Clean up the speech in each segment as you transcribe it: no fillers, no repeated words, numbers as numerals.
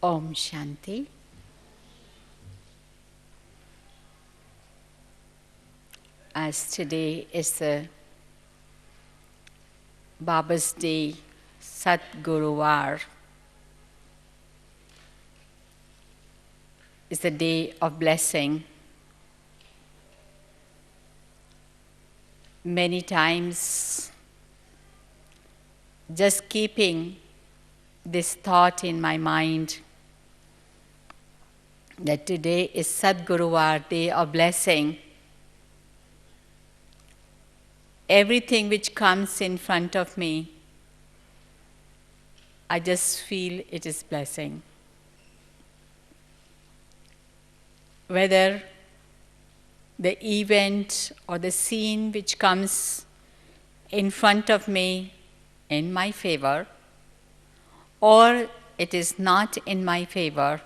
Om Shanti. As today is the Baba's Day, Sat Guruvar, is the day of blessing. Many times, just keeping this thought in my mind that today is Sadguruvar, day of blessing. Everything which comes in front of me, I just feel it is blessing. Whether the event or the scene which comes in front of me in my favor, or it is not in my favor,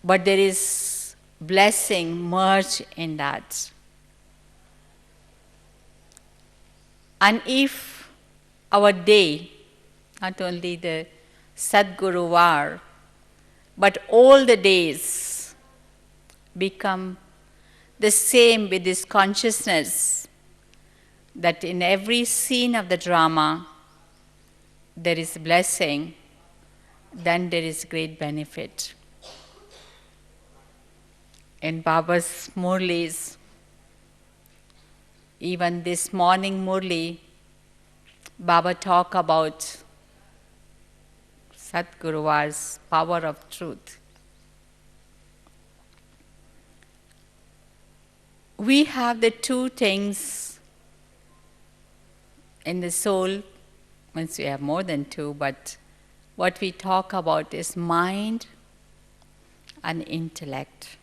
but there is blessing merged in that. And if our day, not only the Sadguruvar, but all the days become the same with this consciousness that in every scene of the drama there is blessing, then there is great benefit. In Baba's Murlis, even this morning Murli, Baba talked about Sadguruvar's power of truth. We have the two things in the soul, once we have more than two, but what we talk about is mind and intellect.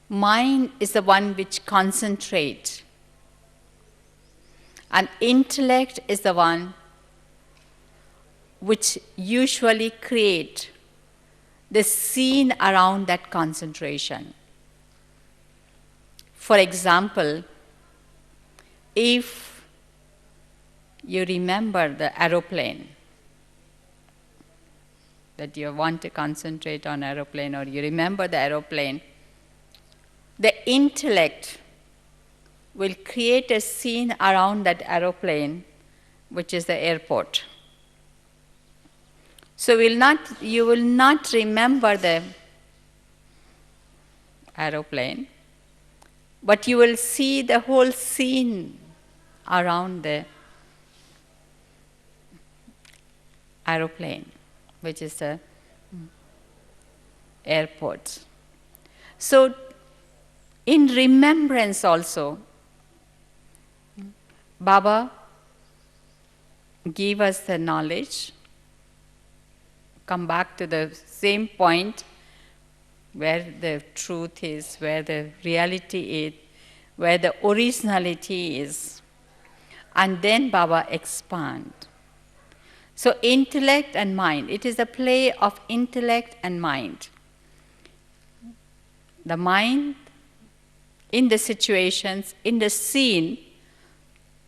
Mind is the one which concentrates, and intellect is the one which usually create the scene around that concentration. For example, if you remember the aeroplane, that you want to concentrate on aeroplane, or you remember the aeroplane, the intellect will create a scene around that aeroplane, which is the airport. So you will not remember the aeroplane, but you will see the whole scene around the aeroplane, which is the airport. So, in remembrance also, Baba gave us the knowledge, come back to the same point where the truth is, where the reality is, where the originality is, and then Baba expand. So intellect and mind, it is a play of intellect and mind. The mind in the situations, in the scene,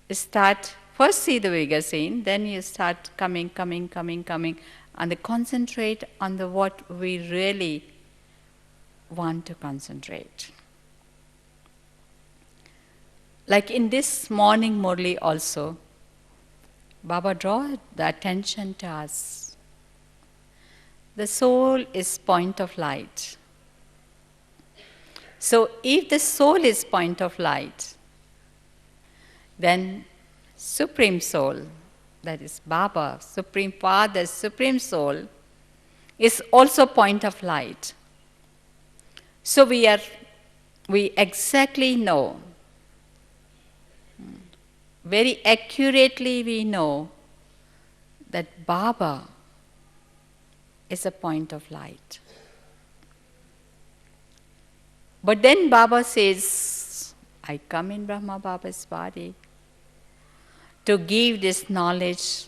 first see the bigger scene, then you start coming, and concentrate on what we really want to concentrate. Like in this morning Murli also, Baba draw the attention to us. The soul is point of light. So if the soul is point of light, then Supreme Soul, that is Baba, Supreme Father, Supreme Soul, is also point of light. So we exactly know, very accurately we know that Baba is a point of light. But then Baba says, I come in Brahma Baba's body to give this knowledge.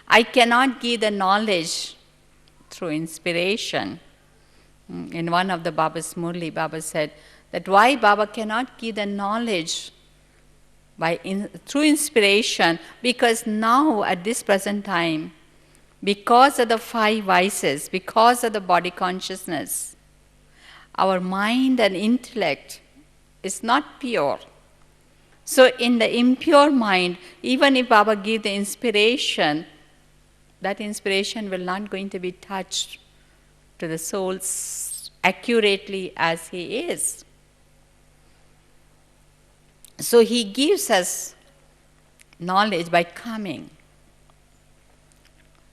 I cannot give the knowledge through inspiration. In one of the Baba's Murli, Baba said that why Baba cannot give the knowledge through inspiration, because now at this present time, Because of the five vices, because of the body consciousness, our mind and intellect is not pure. So in the impure mind, even if Baba gives the inspiration, that inspiration will not going to be touched to the souls accurately as he is. So he gives us knowledge by coming.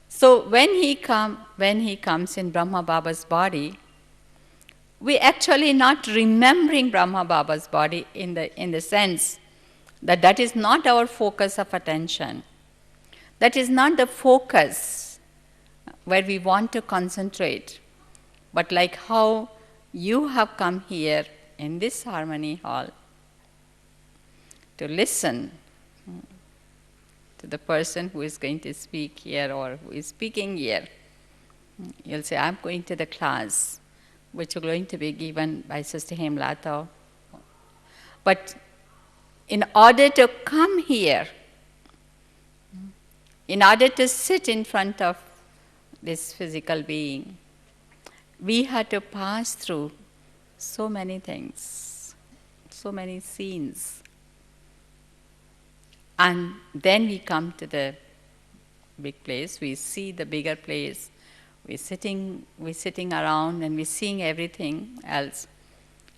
So when he comes in Brahma Baba's body, we actually not remembering Brahma Baba's body in the sense that that is not our focus of attention. That is not the focus where we want to concentrate. But like how you have come here in this harmony hall to listen to the person who is going to speak here or who is speaking here. You'll say, I'm going to the class, which is going to be given by Sr Hemlata. But in order to come here, in order to sit in front of this physical being, we had to pass through so many things, so many scenes. And then we come to the big place, we see the bigger place, we're sitting around and we're seeing everything else.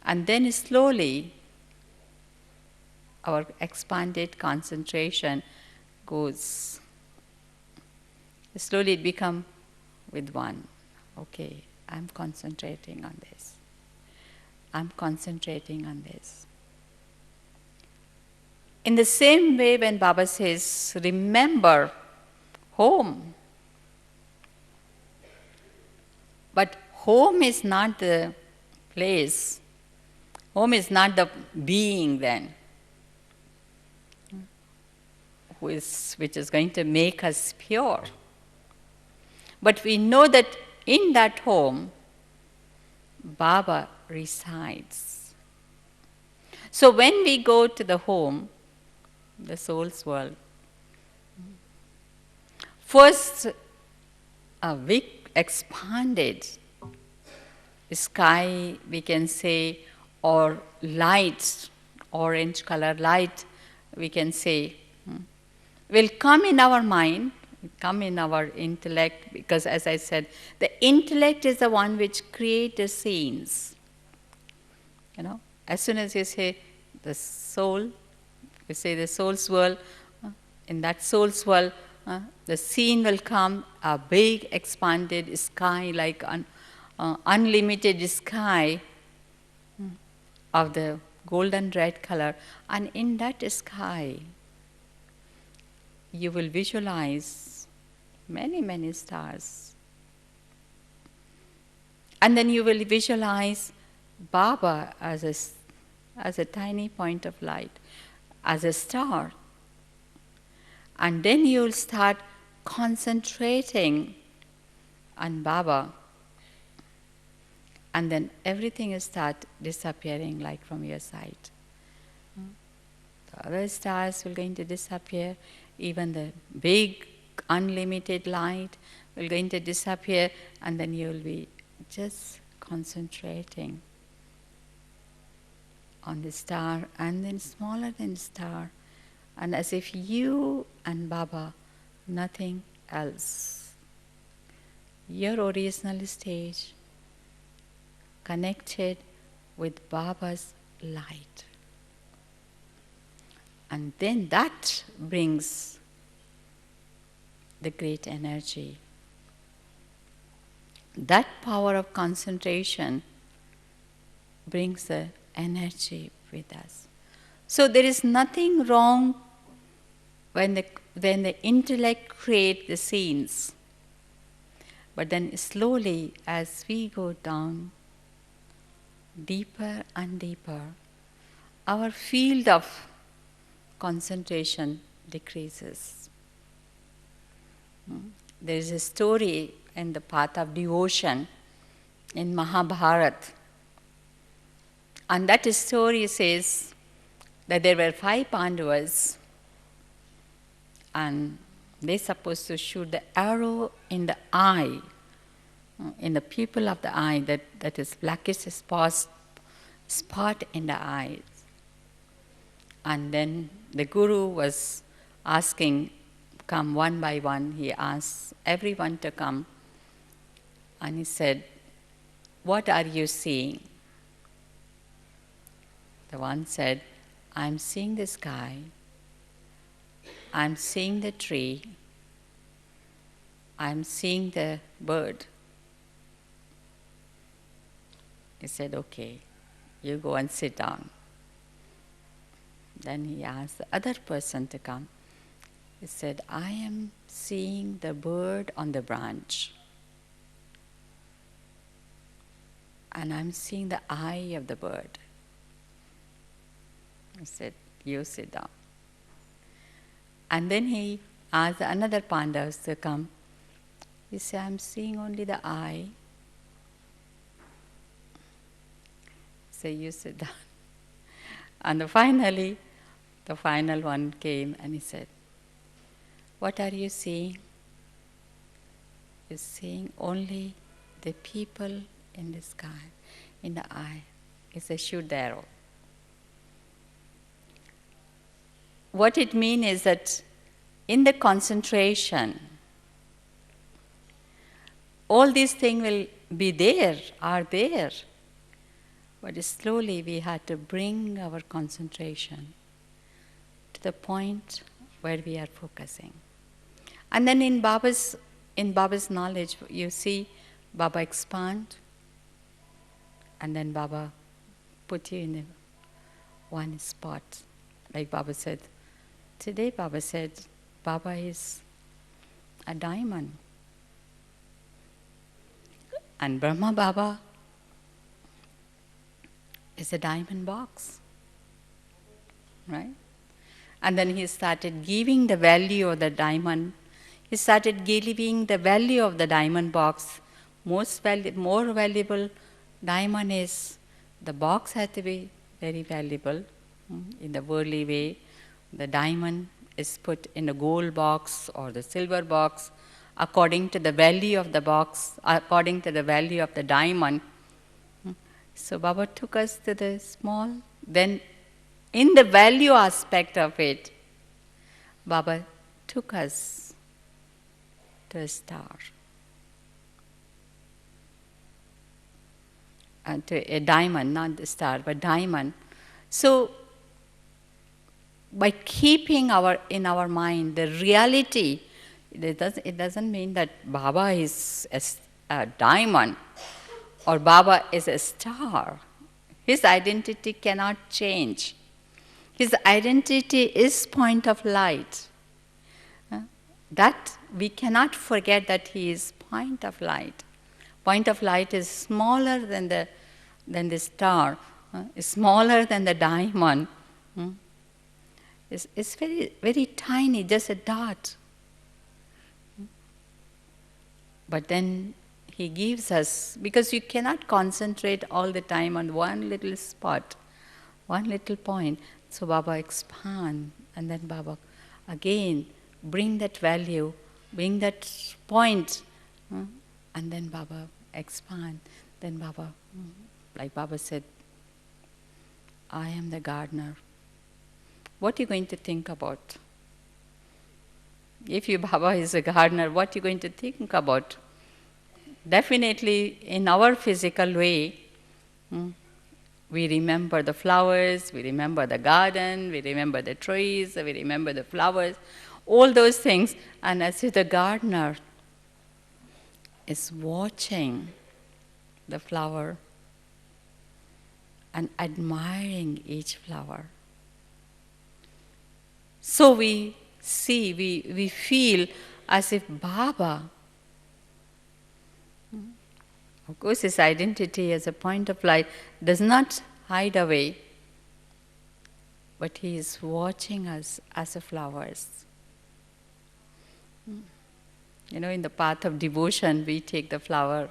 And then slowly, our expanded concentration goes. Slowly it becomes with one. Okay, I'm concentrating on this. I'm concentrating on this. In the same way, when Baba says, remember home. But home is not the place. Home is not the being then, which is going to make us pure. But we know that in that home, Baba resides. So when we go to the home, the soul's world, first a big expanded sky, we can say, or light, orange color light, we can say, will come in our mind, come in our intellect, because as I said, the intellect is the one which creates the scenes. You know, as soon as you say the soul, you say the soul's world, in that soul's world, the scene will come, a big expanded sky, like an unlimited sky of the golden red color. And in that sky, you will visualize many, many stars. And then you will visualize Baba as a tiny point of light, as a star. And then you will start concentrating on Baba. And then everything will start disappearing like from your sight. The other stars will going to disappear. Even the big unlimited light will going to disappear. And then you will be just concentrating on the star, and then smaller than the star, and as if you and Baba, nothing else. Your original stage connected with Baba's light. And then that brings the great energy. That power of concentration brings the energy with us. So there is nothing wrong when the intellect creates the scenes. But then slowly, as we go down deeper and deeper, our field of concentration decreases. There is a story in the path of devotion in Mahabharata. And that story says that there were 5 Pandavas, and they're supposed to shoot the arrow in the eye, in the pupil of the eye, that is blackish spot in the eye. And then the Guru was asking, come one by one. He asked everyone to come. And he said, what are you seeing? The one said, I'm seeing the sky. I'm seeing the tree. I'm seeing the bird. He said, okay, you go and sit down. Then he asked the other person to come. He said, I am seeing the bird on the branch. And I'm seeing the eye of the bird. I said, you sit down. And then he asked another Pandavas to come. He said, I'm seeing only the eye. So you sit down. And finally, the final one came and he said, what are you seeing? You're seeing only the people in the sky, in the eye. He said, shoot the arrow. What it means is that in the concentration, all these things will be there, are there. But slowly we had to bring our concentration to the point where we are focusing. And then in Baba's knowledge, you see Baba expand, and then Baba put you in one spot. Like Baba said, today Baba said, Baba is a diamond. And Brahma Baba is a diamond box. Right? And then he started giving the value of the diamond. He started giving the value of the diamond box. More valuable diamond is, the box has to be very valuable. In the worldly way, the diamond is put in a gold box or the silver box according to the value of the box, according to the value of the diamond. So Baba took us to the small, then in the value aspect of it, Baba took us to a star. To a diamond, not the star, but diamond. So, by keeping in our mind the reality, it doesn't mean that Baba is a diamond or Baba is a star. His identity cannot change. His identity is point of light. That we cannot forget that he is point of light. Point of light is smaller than the star, is smaller than the diamond. It's very, very tiny, just a dot. But then he gives us, because you cannot concentrate all the time on one little spot, one little point. So Baba expand, and then Baba again bring that value, bring that point, and then Baba expand. Then Baba, like Baba said, I am the gardener. What are you going to think about? If you, Baba, is a gardener, what are you going to think about? Definitely, in our physical way, we remember the flowers, we remember the garden, we remember the trees, we remember the flowers, all those things. And as if the gardener is watching the flower and admiring each flower. So we see, we feel as if Baba, of course his identity as a point of light does not hide away, but he is watching us as the flowers. You know, in the path of devotion, we take the flower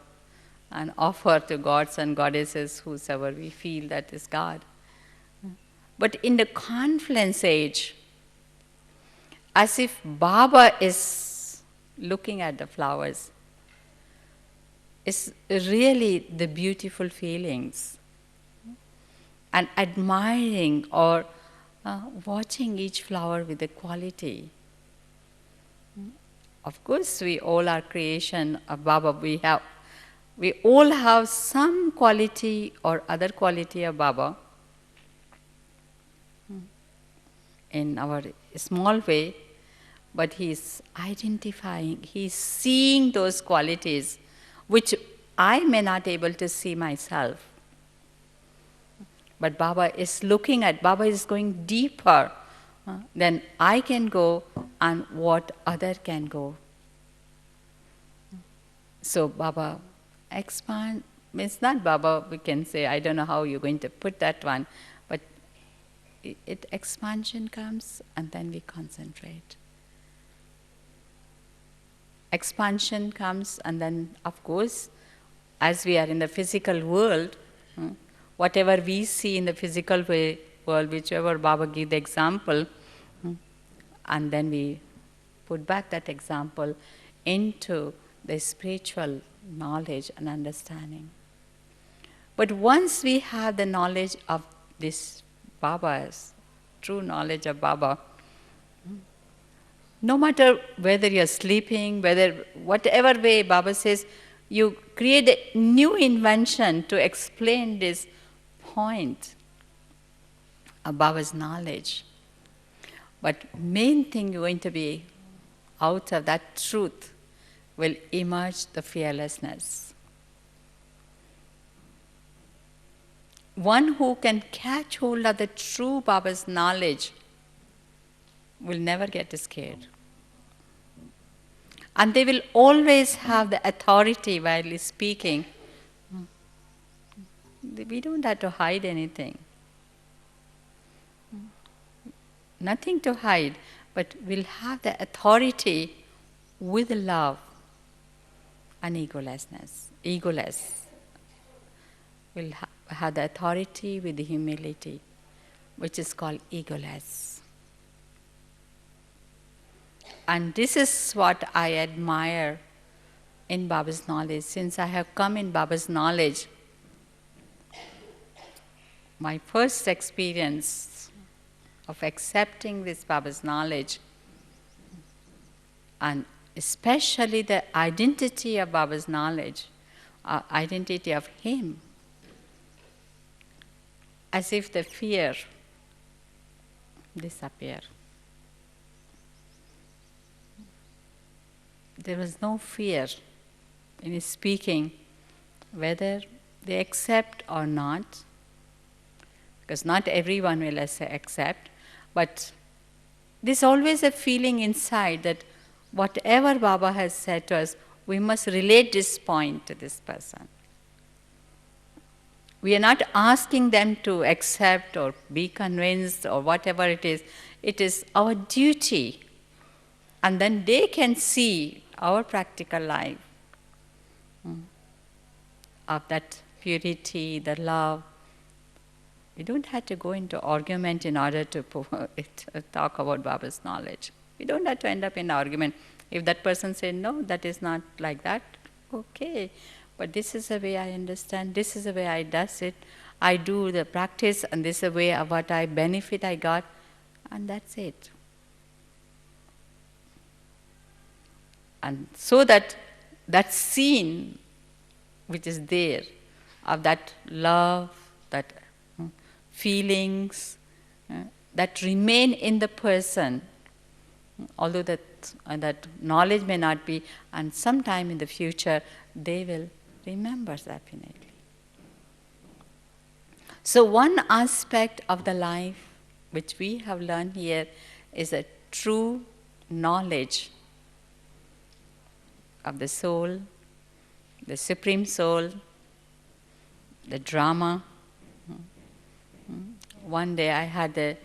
and offer to gods and goddesses, whosoever we feel that is God. But in the confluence age, as if Baba is looking at the flowers. It's really the beautiful feelings and admiring or watching each flower with the quality. Of course, we all are creation of Baba. We all have some quality or other quality of Baba in our small way, but he's identifying, he's seeing those qualities which I may not able to see myself. But Baba is looking at, Baba is going deeper than I can go and what other can go. So Baba expand, means not Baba, we can say, I don't know how you're going to put that one, but expansion comes and then we concentrate. Expansion comes and then, of course, as we are in the physical world, whatever we see in the physical world, whichever Baba give the example, and then we put back that example into the spiritual knowledge and understanding. But once we have the knowledge of this Baba's, true knowledge of Baba, no matter whether you're sleeping, whatever way Baba says, you create a new invention to explain this point of Baba's knowledge. But main thing going to be out of that truth will emerge the fearlessness. One who can catch hold of the true Baba's knowledge will never get scared. And they will always have the authority while speaking. We don't have to hide anything. Nothing to hide, but we'll have the authority with love and egolessness. Egoless. We'll have the authority with humility, which is called egoless. And this is what I admire in Baba's knowledge. Since I have come in Baba's knowledge, my first experience of accepting this Baba's knowledge, and especially the identity of Baba's knowledge, identity of him, as if the fear disappeared. There was no fear in his speaking, whether they accept or not, because not everyone will accept, but there's always a feeling inside that whatever Baba has said to us, we must relate this point to this person. We are not asking them to accept or be convinced or whatever it is our duty. And then they can see our practical life of that purity, the love. We don't have to go into argument in order to talk about Baba's knowledge. We don't have to end up in argument. If that person says, no, that is not like that, okay. But this is the way I understand, this is the way I does it. I do the practice, and this is the way of what I benefit I got, and that's it. And so that scene which is there, of that love, that feelings that remain in the person, although that knowledge may not be, and sometime in the future they will remember definitely. So one aspect of the life which we have learned here is a true knowledge of the soul, the Supreme Soul, the drama. One day I had a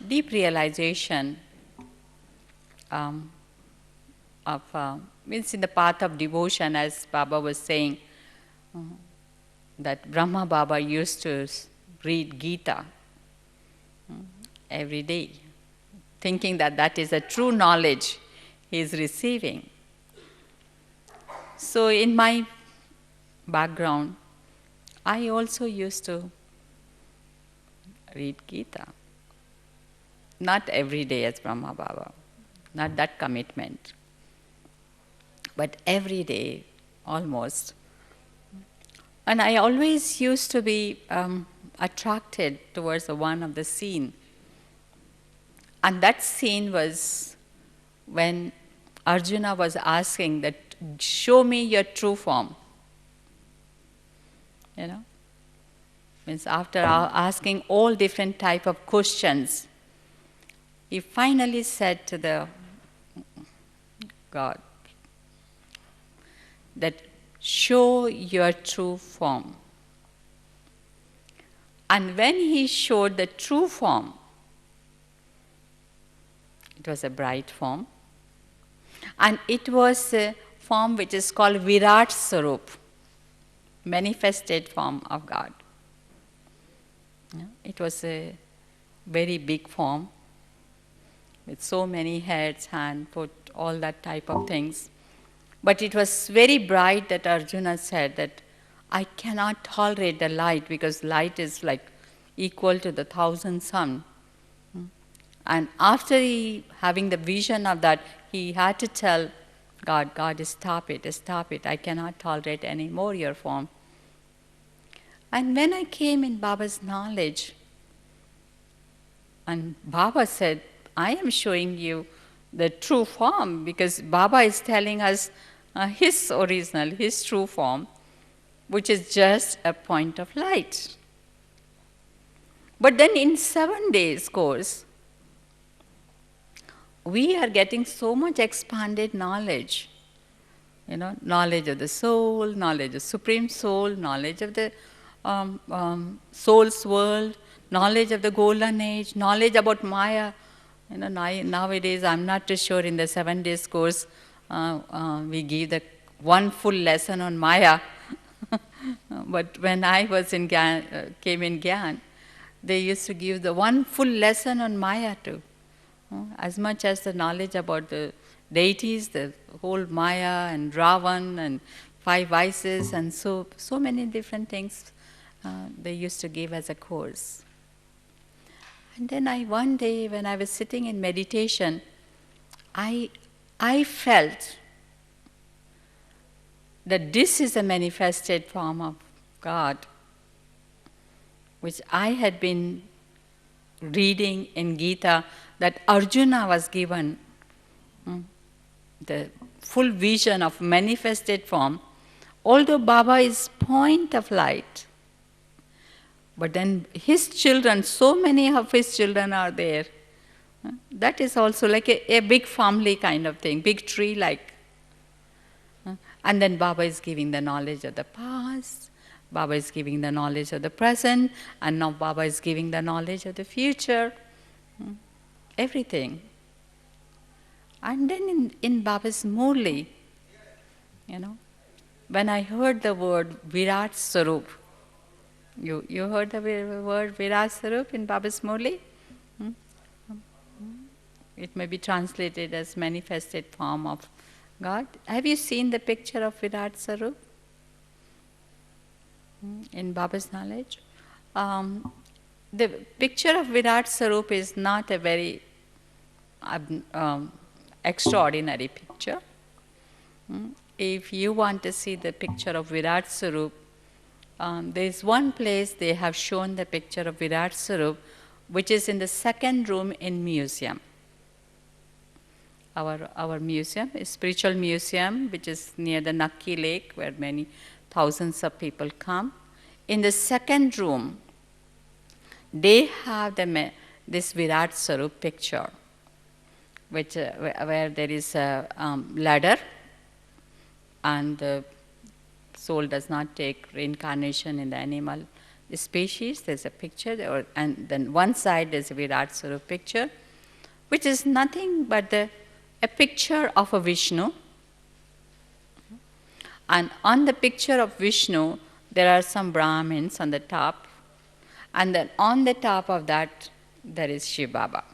deep realization means in the path of devotion, as Baba was saying, that Brahma Baba used to read Gita every day. thinking that that is a true knowledge he is receiving. So in my background, I also used to read Gita. Not every day as Brahma Baba, not that commitment, but every day almost. And I always used to be attracted towards the one of the scene. And that scene was when Arjuna was asking that, show me your true form. You know? Means after asking all different type of questions, he finally said to the God that, show your true form. And when he showed the true form, it was a bright form, and it was a form which is called Virat Sarup, manifested form of God. It was a very big form with so many heads, hand, foot, all that type of things. But it was very bright that Arjuna said that I cannot tolerate the light because light is like equal to the 1,000 sun. And after having the vision of that, he had to tell God, God, stop it, I cannot tolerate any more your form. And when I came in Baba's knowledge, and Baba said, I am showing you the true form, because Baba is telling us his original, his true form, which is just a point of light. But then in 7 days course, we are getting so much expanded knowledge. You know, knowledge of the soul, knowledge of Supreme Soul, knowledge of the soul's world, knowledge of the golden age, knowledge about Maya. You know, nowadays I'm not too sure in the 7 days course we give the one full lesson on Maya. But when I was in came in Gyan, they used to give the one full lesson on Maya too. As much as the knowledge about the deities, the whole Maya and Ravan and 5 vices and so many different things they used to give as a course. And then one day when I was sitting in meditation, I felt that this is a manifested form of God, which I had been reading in Gita, that Arjuna was given the full vision of manifested form, although Baba is point of light. But then his children, so many of his children are there. That is also like a big family kind of thing, big tree like. And then Baba is giving the knowledge of the past, Baba is giving the knowledge of the present, and now Baba is giving the knowledge of the future. Everything. And then in Baba's Murli, you know, when I heard the word Virat Sarup, you heard the word Virat Sarup in Baba's Murli? It may be translated as manifested form of God. Have you seen the picture of Virat Sarup in Baba's knowledge? The picture of Virat Sarup is not a very extraordinary picture. If you want to see the picture of Virat Sarup, there is one place they have shown the picture of Virat Sarup, which is in the second room in museum. Our museum, a spiritual museum, which is near the Nakki Lake, where many thousands of people come. In the second room, they have this Virat Sarup picture, which where there is a ladder, and the soul does not take reincarnation in the animal species. There's a picture, and then one side there's a Virat Sarup picture, which is nothing but a picture of a Vishnu. And on the picture of Vishnu, there are some Brahmins on the top, and then on the top of that, there is Shiv Baba.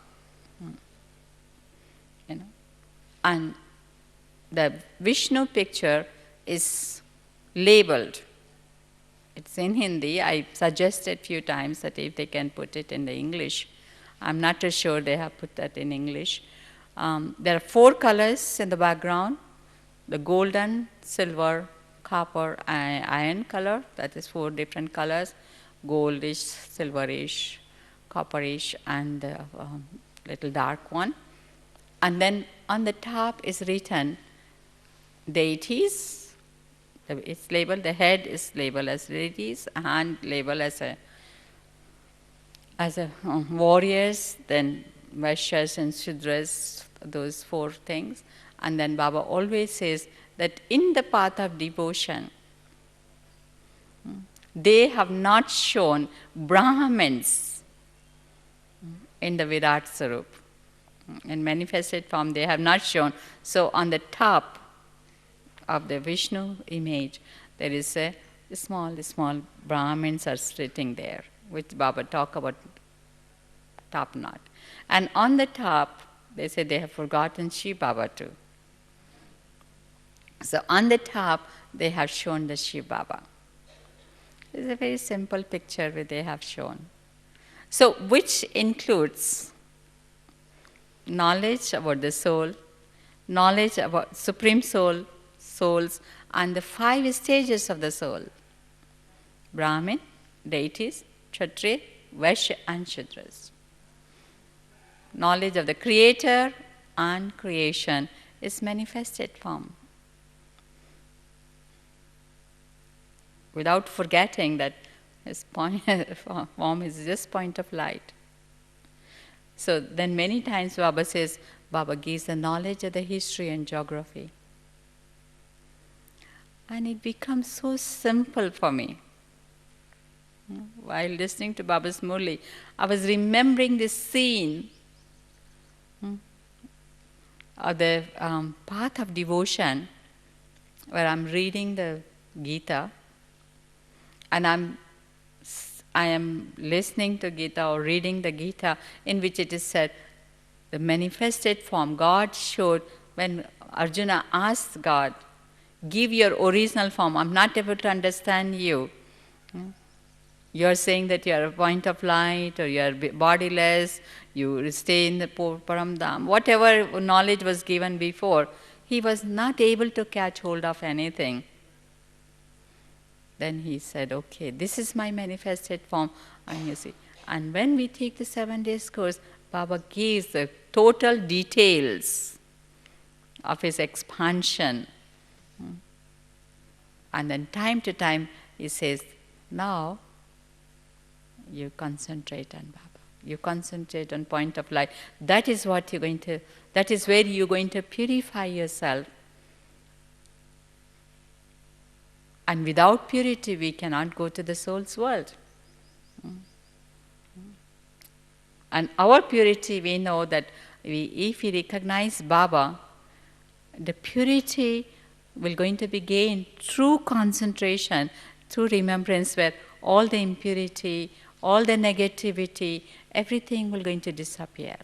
And the Vishnu picture is labeled. It's in Hindi. I suggested a few times that if they can put it in the English. I'm not too sure they have put that in English. There are 4 colors in the background: the golden, silver, copper, and iron color. That is 4 different colors: goldish, silverish, copperish, and the little dark one. And then on the top is written deities. It's labeled, the head is labeled as deities, hand labeled as a warriors, then Vaishyas and Shudras, those 4 things. And then Baba always says that in the path of devotion, they have not shown Brahmins in the Virat Sarup. In manifested form, they have not shown. So on the top of the Vishnu image, there is a small Brahmins are sitting there, which Baba talk about top knot. And on the top, they say they have forgotten Shiv Baba too. So on the top, they have shown the Shiv Baba. It's a very simple picture where they have shown. So which includes knowledge about the soul, knowledge about Supreme Soul, souls, and the 5 stages of the soul: Brahmin, deities, Kshatriya, Vaishya, and Shudras. Knowledge of the Creator and creation is manifested form. Without forgetting that his form is just point of light. So then many times Baba says, Baba gives the knowledge of the history and geography. And it becomes so simple for me. While listening to Baba's Murli, I was remembering this scene of the path of devotion, where I'm reading the Gita, and I am listening to Gita or reading the Gita, in which it is said, the manifested form, God showed when Arjuna asked God, give your original form, I'm not able to understand you. You're saying that you're a point of light, or you're bodiless, you stay in the Paramdham. Whatever knowledge was given before, he was not able to catch hold of anything. Then he said, okay, this is my manifested form. And you see, and when we take the 7 days course, Baba gives the total details of his expansion. And then time to time, he says, now you concentrate on Baba. You concentrate on point of light. That is what you're going to, that is where you're going to purify yourself. And without purity, we cannot go to the soul's world. And our purity, we know that if we recognize Baba, the purity will going to be gained through concentration, through remembrance, where all the impurity, all the negativity, everything will going to disappear.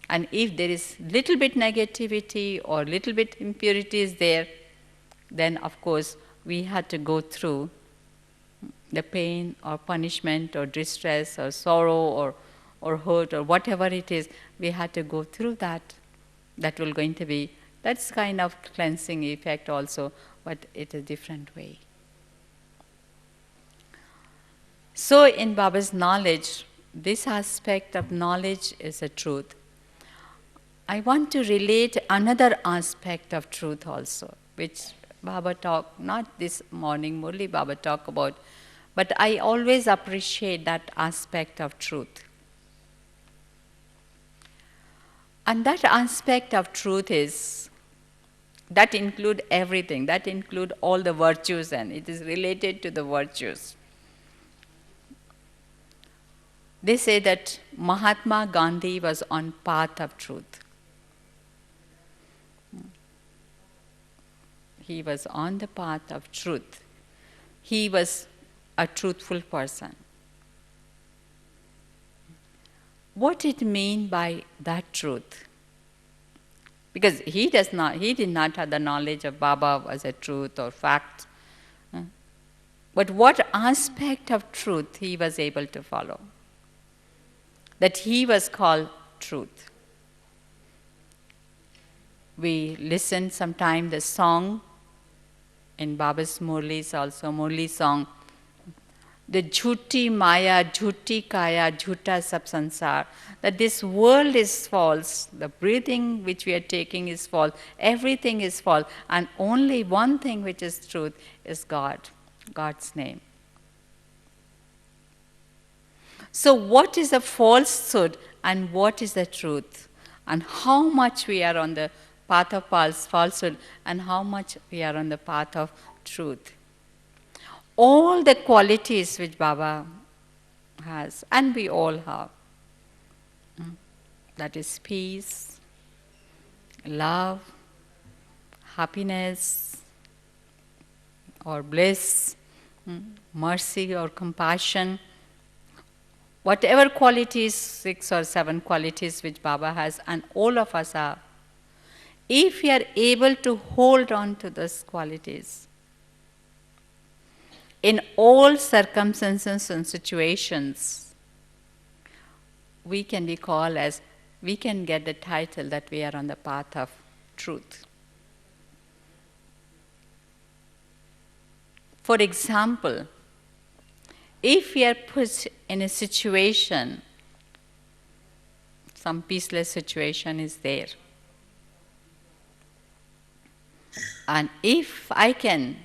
And if there is little bit negativity or little bit impurity is there, then of course we had to go through the pain or punishment or distress or sorrow or hurt or whatever it is, we had to go through that. That will going to be, that's kind of cleansing effect also, but it's a different way. So in Baba's knowledge, this aspect of knowledge is a truth. I want to relate another aspect of truth also, which Baba talked, not this morning Murli Baba talked about, but I always appreciate that aspect of truth. And that aspect of truth is, that include everything, that include all the virtues, and it is related to the virtues. They say that Mahatma Gandhi was on path of truth. He was on the path of truth. He was a truthful person. What it mean by that truth? Because he did not have the knowledge of Baba as a truth or fact. But what aspect of truth he was able to follow? That he was called truth. We listened sometime the song in Baba's Murli's also, Murli song, the jhuti maya, jhuti kaya, jhuta sab sansar, that this world is false, the breathing which we are taking is false, everything is false, and only one thing which is truth is God, God's name. So what is the falsehood and what is the truth? And how much we are on the path of falsehood and how much we are on the path of truth. All the qualities which Baba has, and we all have, that is peace, love, happiness, or bliss, mercy or compassion, whatever qualities, 6 or 7 qualities which Baba has, and all of us have, if we are able to hold on to those qualities, in all circumstances and situations, we can be called as, we can get the title that we are on the path of truth. For example, if we are put in a situation, some peaceless situation is there, and if I can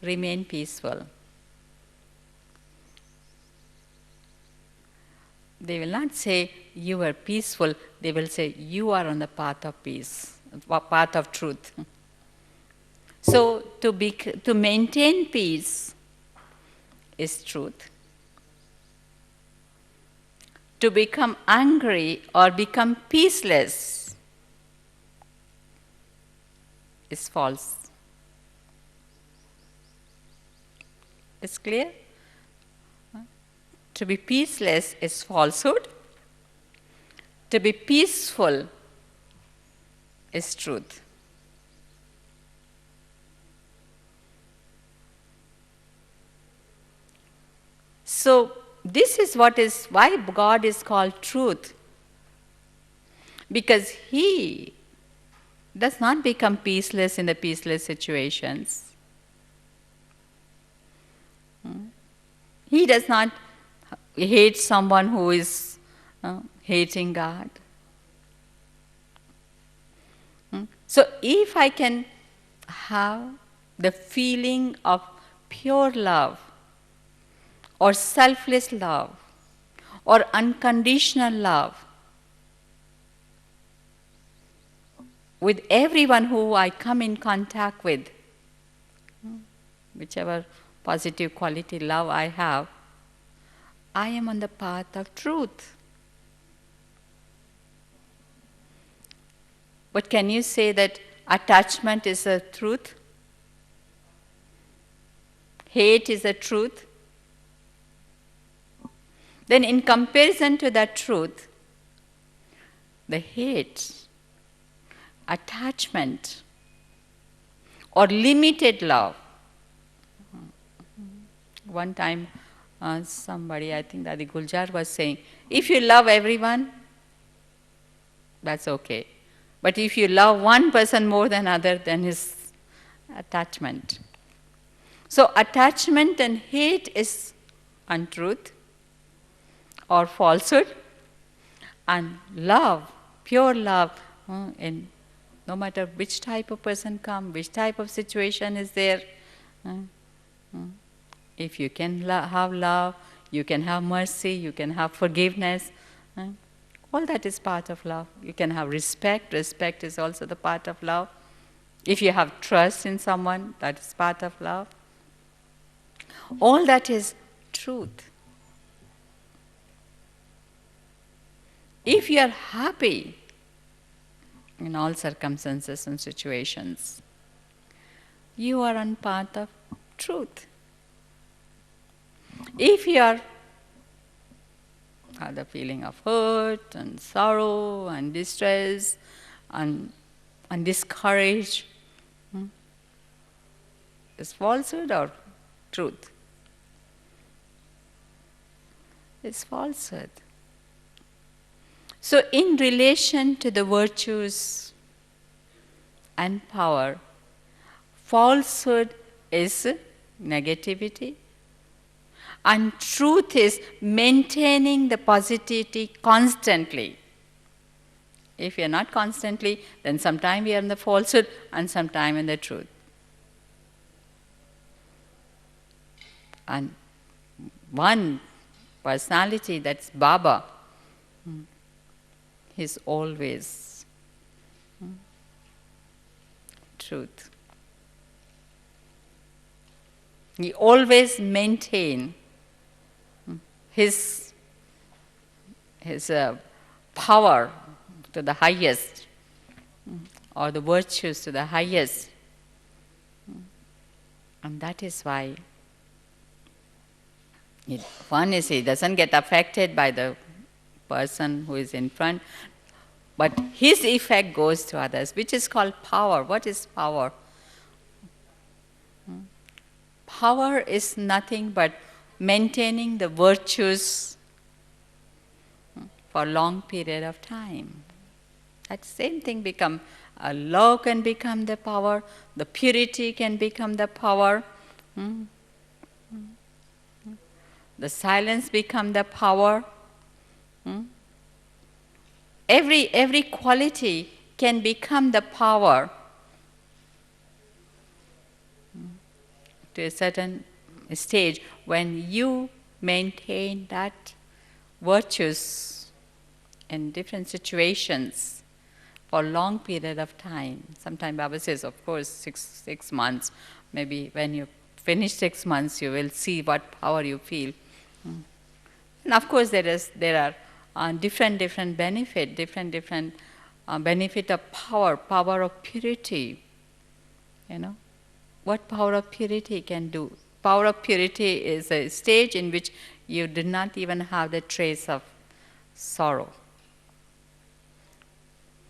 remain peaceful, they will not say you are peaceful, they will say you are on the path of peace, path of truth. So to maintain peace is truth. To become angry or become peaceless is false. It's clear? To be peaceless is falsehood. To be peaceful is truth. So this is why God is called truth. Because He does not become peaceless in the peaceless situations. He does not hate someone who is hating God. So if I can have the feeling of pure love, or selfless love, or unconditional love, with everyone who I come in contact with, whichever positive quality love I have, I am on the path of truth. But can you say that attachment is a truth? Hate is a truth? Then in comparison to that truth, the hate, attachment, or limited love. One time somebody, I think Dadi Guljar was saying, if you love everyone, that's okay. But if you love one person more than other, then it's attachment. So attachment and hate is untruth or falsehood, and love, pure love, in no matter which type of person comes, which type of situation is there, if you can have love, you can have mercy, you can have forgiveness, all that is part of love. You can have respect, respect is also the part of love. If you have trust in someone, that is part of love. All that is truth. If you are happy in all circumstances and situations, you are on path of truth. If you have the feeling of hurt and sorrow and distress discouraged. Is falsehood or truth? It's falsehood. So, in relation to the virtues and power, falsehood is negativity, and truth is maintaining the positivity constantly. If we are not constantly, then sometime we are in the falsehood and sometime in the truth. And one personality, that's Baba, he's always truth. He always maintain his power to the highest, or the virtues to the highest. And that is why one is he doesn't get affected by the person who is in front, but his effect goes to others, which is called power. What is power? Power is nothing but maintaining the virtues for a long period of time. That same thing become, love can become the power, the purity can become the power, the silence become the power. Every quality can become the power to a certain stage when you maintain that virtues in different situations for a long period of time. Sometimes Baba says, of course, six months. Maybe when you finish 6 months, you will see what power you feel. And of course, there are different benefit, different benefit of power of purity. What power of purity can do? Power of purity is a stage in which you do not even have the trace of sorrow,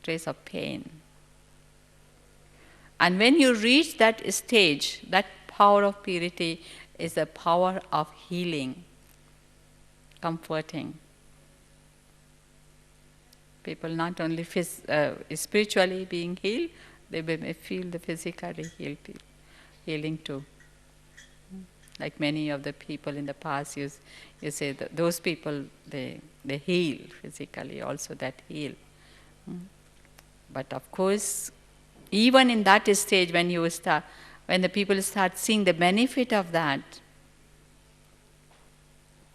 trace of pain. And when you reach that stage, that power of purity is a power of healing, comforting. People not only spiritually being healed, they may feel the physically healing too. Like many of the people in the past, you say that those people, they heal physically, also that heal. But of course, even in that stage, when the people start seeing the benefit of that,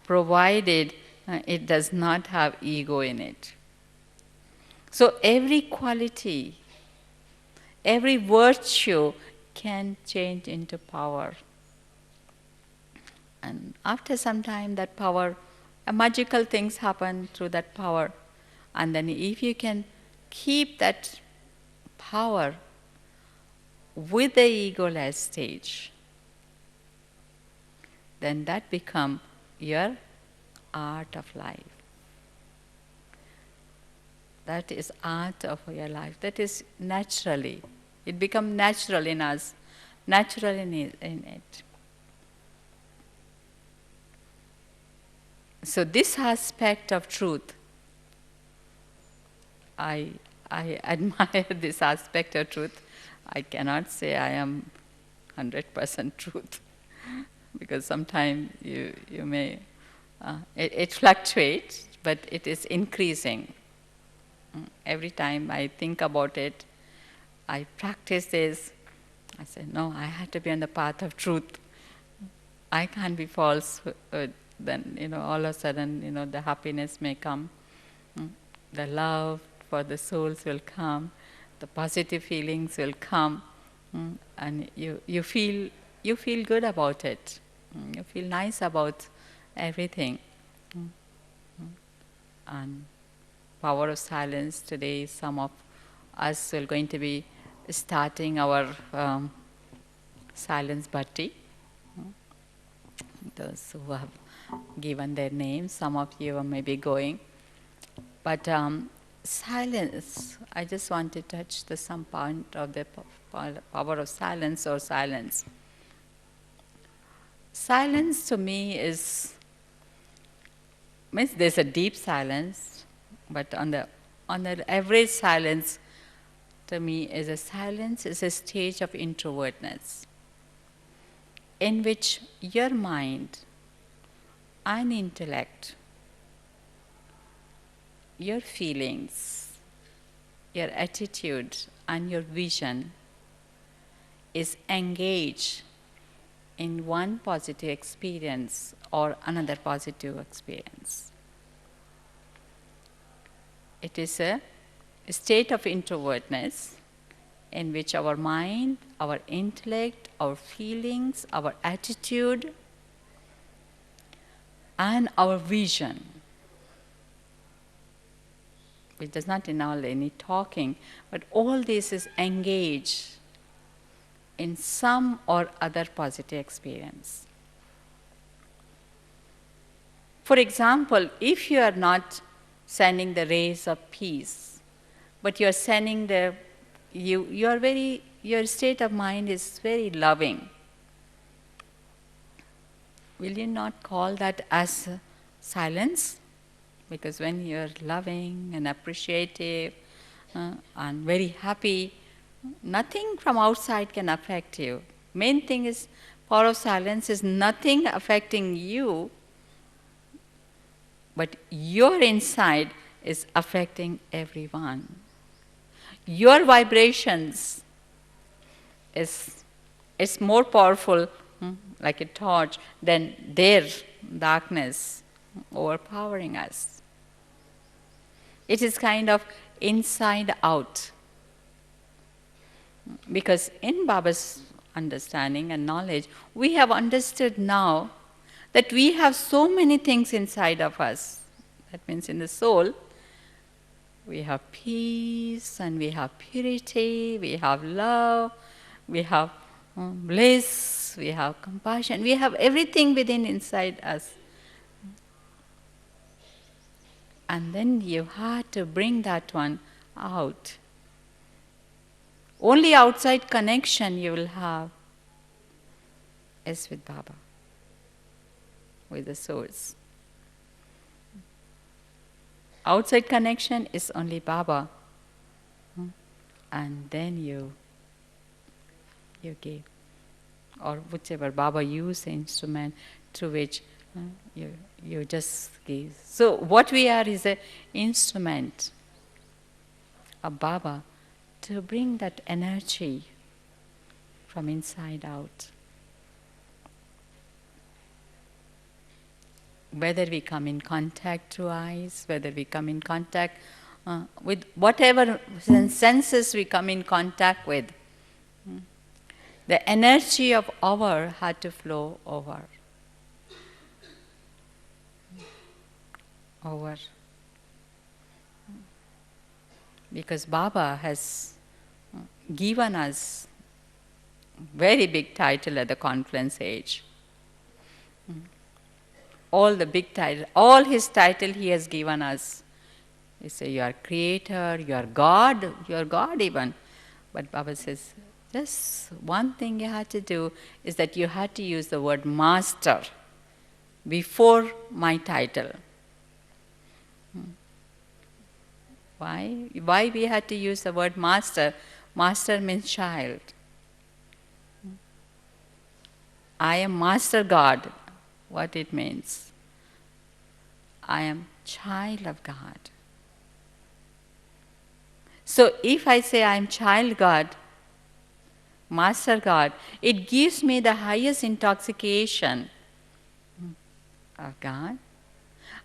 provided it does not have ego in it. So every quality, every virtue can change into power. And after some time, that power, magical things happen through that power. And then if you can keep that power with the egoless stage, then that becomes your art of life. That is art of your life. That is naturally. It becomes natural in us, natural in it. So this aspect of truth, I admire this aspect of truth. I cannot say I am 100% truth, because sometimes you may, it fluctuates, but it is increasing. Every time I think about it, I practice this, I say, no, I have to be on the path of truth. I can't be false. Then, all of a sudden, the happiness may come. The love for the souls will come. The positive feelings will come. And you feel good about it. You feel nice about everything. And power of silence, today some of us are going to be starting our silence bhatti. Those who have given their names, some of you may be going. But Silence. I just want to touch some point of the power of silence or silence. Silence to me means there's a deep silence, but on the average silence to me is a silence is a stage of introvertness in which your mind and intellect, your feelings, your attitude and your vision is engaged in one positive experience or another positive experience. It is a state of introvertness in which our mind, our intellect, our feelings, our attitude, and our vision, which does not involve any talking, but all this is engaged in some or other positive experience. For example, if you are not sending the rays of peace, but you are sending your state of mind is very loving, will you not call that as silence? Because when you are loving and appreciative and very happy, nothing from outside can affect you. Main thing is, power of silence is nothing affecting you, but your inside is affecting everyone. Your vibrations is more powerful, like a torch, than their darkness overpowering us. It is kind of inside out. Because in Baba's understanding and knowledge, we have understood now that we have so many things inside of us. That means in the soul, we have peace and we have purity, we have love, we have bliss, we have compassion, we have everything within inside us. And then you have to bring that one out. Only outside connection you will have is with Baba, with the source. Outside connection is only Baba. And then you give. Or whichever Baba used the instrument through which you just give. So what we are is an instrument of Baba to bring that energy from inside out. Whether we come in contact through eyes, whether we come in contact with whatever senses we come in contact with, the energy of our had to flow over. Because Baba has given us very big title at the conference age. All the big title, all his title he has given us. He says, you are creator, you are God even. But Baba says, just one thing you have to do is that you have to use the word master before my title. Why? Why we had to use the word master? Master means child. I am Master God. What it means? I am child of God. So if I say I am child God, Master God, it gives me the highest intoxication of God.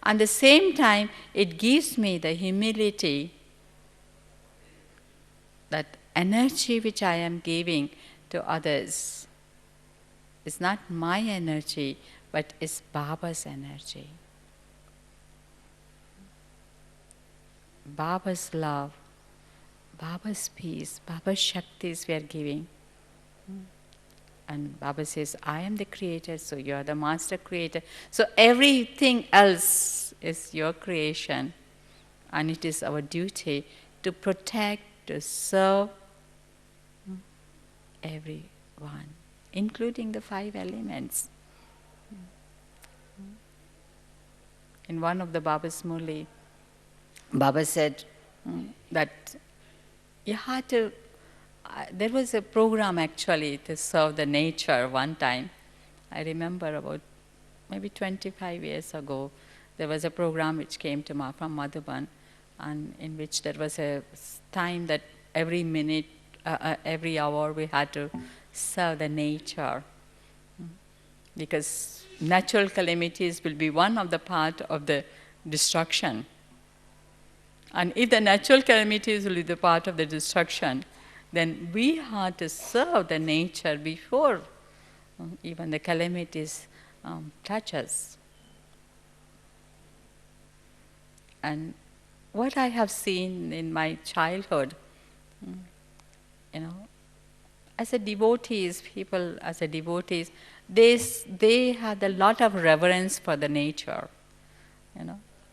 At the same time, it gives me the humility, that energy which I am giving to others is not my energy, but is Baba's energy. Baba's love, Baba's peace, Baba's Shaktis we are giving. And Baba says, I am the creator, so you are the master creator. So everything else is your creation. And it is our duty to protect, to serve everyone, including the five elements. In one of the Baba's Murli, Baba said that you had to, there was a program actually to serve the nature one time. I remember about maybe 25 years ago, there was a program which came to from Madhuban, and in which there was a time that every minute, every hour we had to serve the nature. Because natural calamities will be one of the part of the destruction. And if the natural calamities will be the part of the destruction, then we have to serve the nature before even the calamities touch us. And what I have seen in my childhood, as a devotees, people as a devotees, they had a lot of reverence for the nature,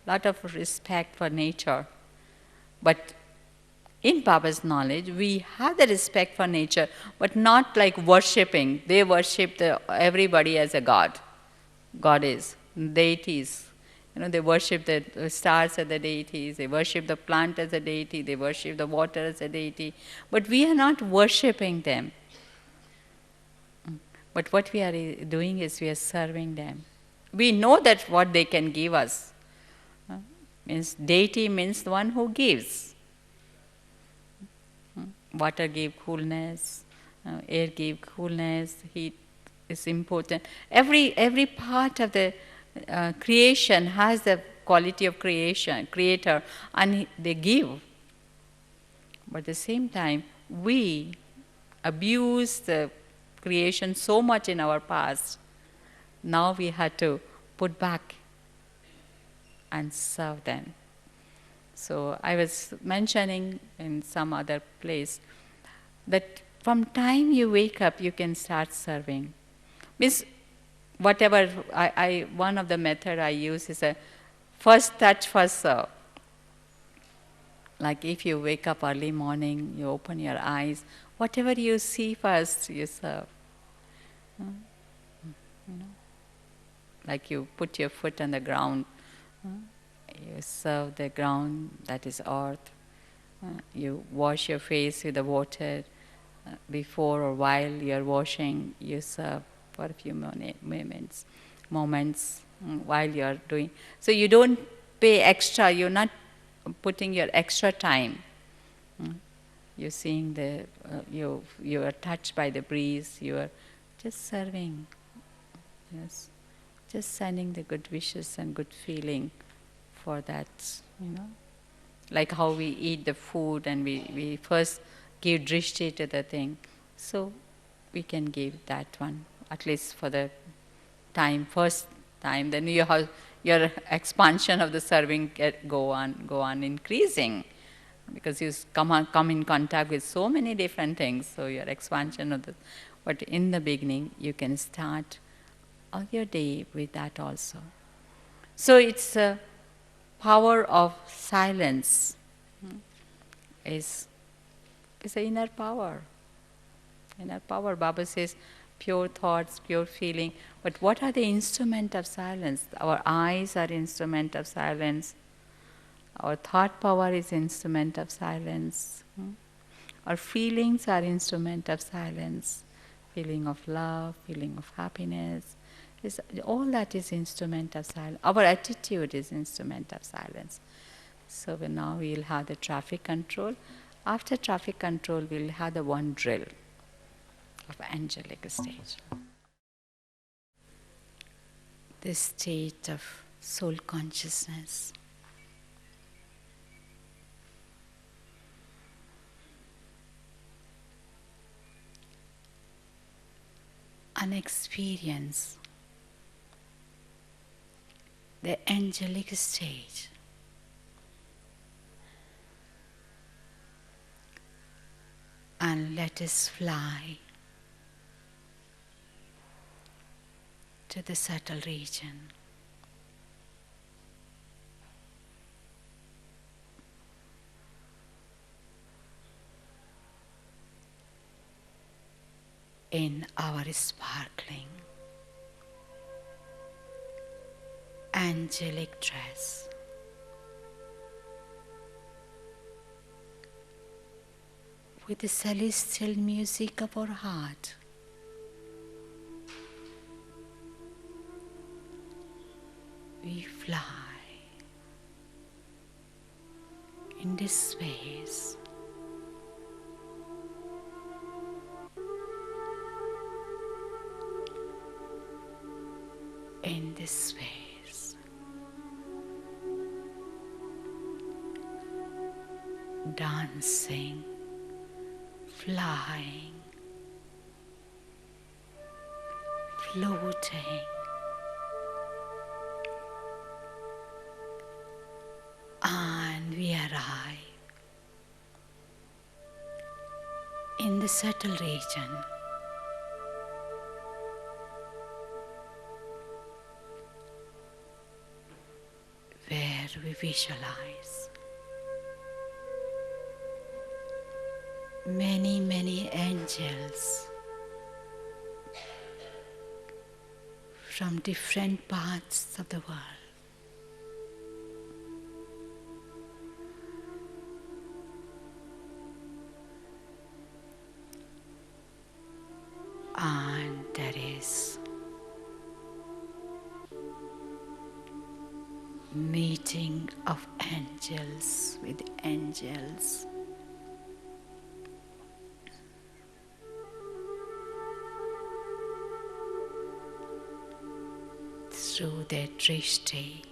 lot of respect for nature. But in Baba's knowledge, we have the respect for nature, but not like worshipping. They worship everybody as a god, goddess, deities. They worship the stars as the deities, they worship the plant as a deity, they worship the water as a deity. But we are not worshipping them. But what we are doing is we are serving them. We know that what they can give us. Means deity means the one who gives. Water gives coolness, air gives coolness, heat is important. Every part of the creation has the quality of creator, and they give. But at the same time, we abuse the creation so much in our past. Now we had to put back and serve them. So I was mentioning in some other place that from time you wake up, you can start serving. Means whatever, one of the method I use is a first touch, first serve. Like if you wake up early morning, you open your eyes, whatever you see first, you serve. Like you put your foot on the ground, you serve the ground, that is earth. You wash your face with the water. Before or while you are washing, you serve for a few moments while you are doing. So you don't pay extra, you're not putting your extra time. You're seeing you are touched by the breeze, you are just serving. Yes. Just sending the good wishes and good feeling for that, Like how we eat the food and we first give drishti to the thing. So we can give that one, at least for the first time. Then you have your expansion of the serving go on increasing. Because you come in contact with so many different things. So your expansion of but in the beginning you can start all your day with that also. So it's a power of silence is an inner power. Inner power, Baba says, pure thoughts, pure feeling. But what are the instrument of silence? Our eyes are instrument of silence. Our thought power is instrument of silence. Our feelings are instrument of silence. Feeling of love, feeling of happiness. All that is instrument of silence. Our attitude is instrument of silence. So now we'll have the traffic control. After traffic control, we'll have the one drill of angelic stage. The state of soul consciousness. An experience, the angelic stage. And let us fly to the subtle region. sparkling, angelic dress. With the celestial music of our heart, we fly in this space, in this space, dancing, flying, floating, and we arrive in the subtle region where we visualize many, many angels from different parts of the world. And there is meeting of angels with angels. Through their drishti,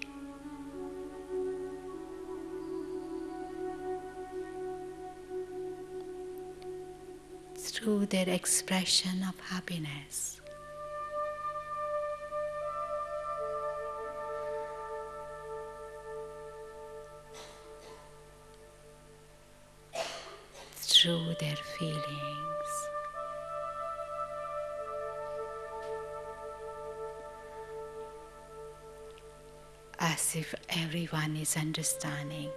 through their expression of happiness, through their feelings, as if everyone is understanding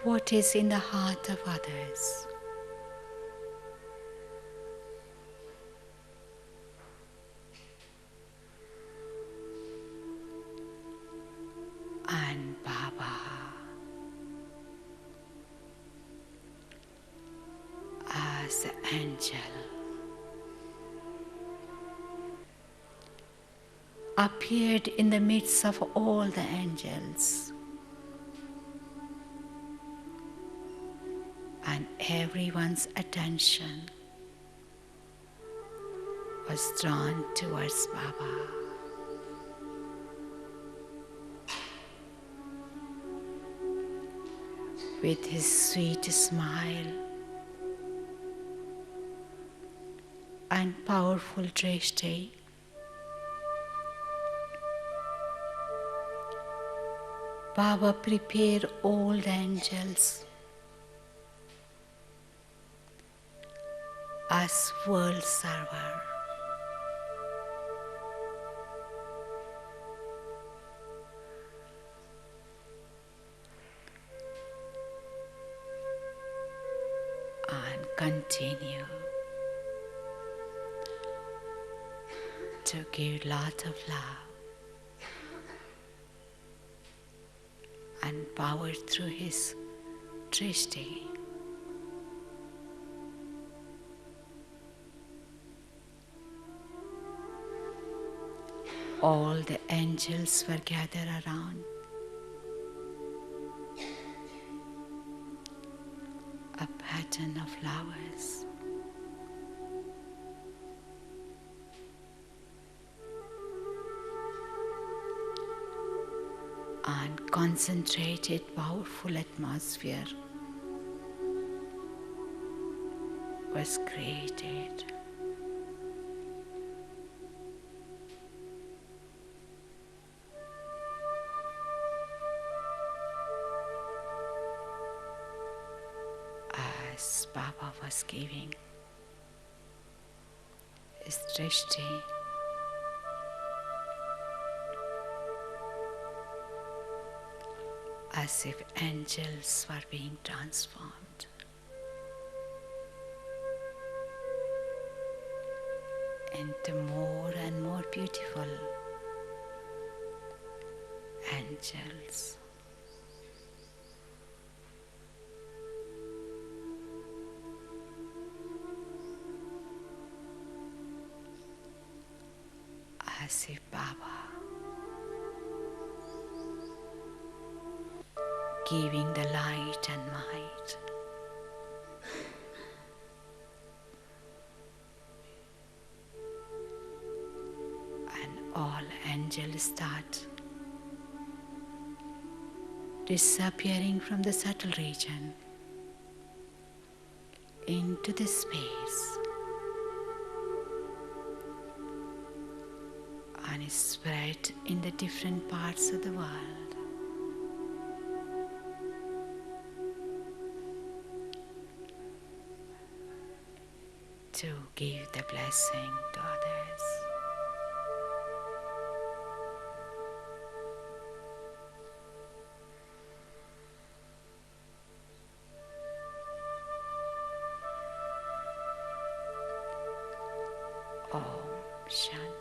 what is in the heart of others. And Baba, as the angel, appeared in the midst of all the angels, and everyone's attention was drawn towards Baba. With his sweet smile and powerful drishti, Baba prepared all the angels as world server. And continue to give lot of love and power through his drishti. All the angels were gathered around. A pattern of flowers. And concentrated, powerful atmosphere was created. As Baba was giving his drishti, as if angels were being transformed. into more and more beautiful angels. As if Baba giving the light and might. And all angels start disappearing from the subtle region into the space and is spread in the different parts of the world. To give the blessing to others. Om Shanti.